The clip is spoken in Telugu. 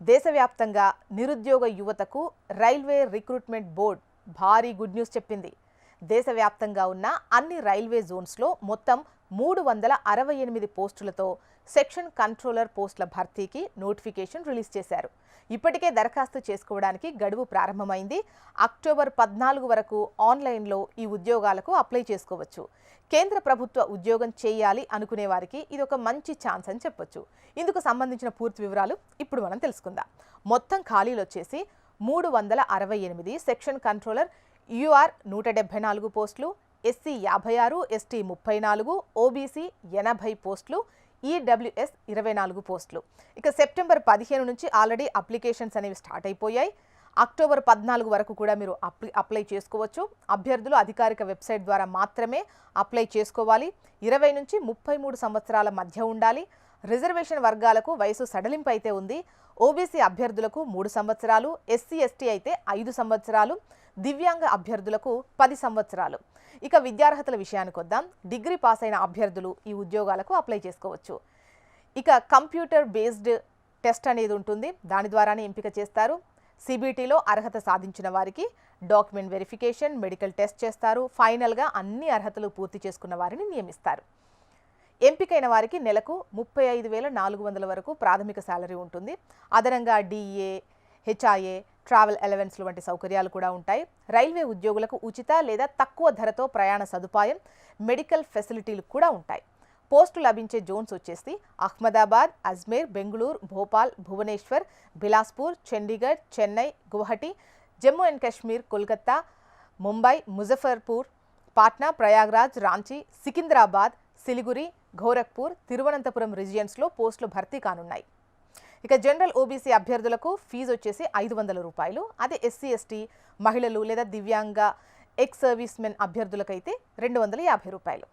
దేశవ్యాప్తంగా నిరుద్యోగ యువతకు రైల్వే రిక్రూట్మెంట్ బోర్డ్ భారీ గుడ్ న్యూస్ చెప్పింది. దేశవ్యాప్తంగా ఉన్న అన్ని రైల్వే జోన్స్లో మొత్తం 368 పోస్టులతో సెక్షన్ కంట్రోలర్ పోస్టుల భర్తీకి నోటిఫికేషన్ రిలీజ్ చేశారు. ఇప్పటికే దరఖాస్తు చేసుకోవడానికి గడువు ప్రారంభమైంది. అక్టోబర్ 14 వరకు ఆన్లైన్లో ఈ ఉద్యోగాలకు అప్లై చేసుకోవచ్చు. కేంద్ర ప్రభుత్వ ఉద్యోగం చేయాలి అనుకునే వారికి ఇది ఒక మంచి ఛాన్స్ అని చెప్పొచ్చు. ఇందుకు సంబంధించిన పూర్తి వివరాలు ఇప్పుడు మనం తెలుసుకుందాం. మొత్తం ఖాళీలు వచ్చేసి 368, సెక్షన్ కంట్రోలర్ యూఆర్ 174 పోస్టులు, ఎస్సీ 56, ఎస్టీ 34, ఓబీసీ 80 పోస్టులు, ఈడబ్ల్యూఎస్ 24 పోస్టులు. ఇక సెప్టెంబర్ 15 నుంచి ఆల్రెడీ అప్లికేషన్స్ అనేవి స్టార్ట్ అయిపోయాయి. అక్టోబర్ 14 వరకు కూడా మీరు అప్లై చేసుకోవచ్చు. అభ్యర్థులు అధికారిక వెబ్సైట్ ద్వారా మాత్రమే అప్లై చేసుకోవాలి. 20 నుంచి 33 సంవత్సరాల మధ్య ఉండాలి. రిజర్వేషన్ వర్గాలకు వయసు సడలింపు అయితే ఉంది. ఓబీసీ అభ్యర్థులకు 3 సంవత్సరాలు, ఎస్సీ ఎస్టీ అయితే 5 సంవత్సరాలు, దివ్యాంగ అభ్యర్థులకు 10 సంవత్సరాలు. ఇక విద్యార్హతల విషయానికి వద్దాం. డిగ్రీ పాస్ అయిన అభ్యర్థులు ఈ ఉద్యోగాలకు అప్లై చేసుకోవచ్చు. ఇక కంప్యూటర్ బేస్డ్ టెస్ట్ అనేది ఉంటుంది, దాని ద్వారానే ఎంపిక చేస్తారు. సిబిటిలో అర్హత సాధించిన వారికి డాక్యుమెంట్ వెరిఫికేషన్, మెడికల్ టెస్ట్ చేస్తారు. ఫైనల్గా అన్ని అర్హతలు పూర్తి చేసుకున్న వారిని నియమిస్తారు. ఎంపికైన వారికి నెలకు 35,400 వరకు ప్రాథమిక శాలరీ ఉంటుంది. అదనంగా డిఏ, హెచ్ఐఏ, ట్రావెల్ అలవెన్స్లు వంటి సౌకర్యాలు కూడా ఉంటాయి. రైల్వే ఉద్యోగులకు ఉచిత లేదా తక్కువ ధరతో ప్రయాణ సదుపాయం, మెడికల్ ఫెసిలిటీలు కూడా ఉంటాయి. పోస్టు లభించే జోన్స్ వచ్చేసి అహ్మదాబాద్, అజ్మేర్, బెంగళూరు, భోపాల్, భువనేశ్వర్, బిలాస్పూర్, చండీగఢ్, చెన్నై, గువాహటి, జమ్మూ అండ్ కాశ్మీర్, కోల్కతా, ముంబై, ముజఫర్పూర్, పాట్నా, ప్రయాగ్రాజ్, రాంచీ, సికింద్రాబాద్, సిలిగురి, గోరఖ్పూర్, తిరువనంతపురం రీజియన్స్లో పోస్టులు భర్తీ కానున్నాయి. ఇక జనరల్ ఓబీసీ అభ్యర్థులకు ఫీజు వచ్చేసి 500 రూపాయలు. అదే ఎస్సీ ఎస్టీ, మహిళలు లేదా దివ్యాంగ ఎక్స్ సర్వీస్ మెన్ అభ్యర్థులకైతే 250 రూపాయలు.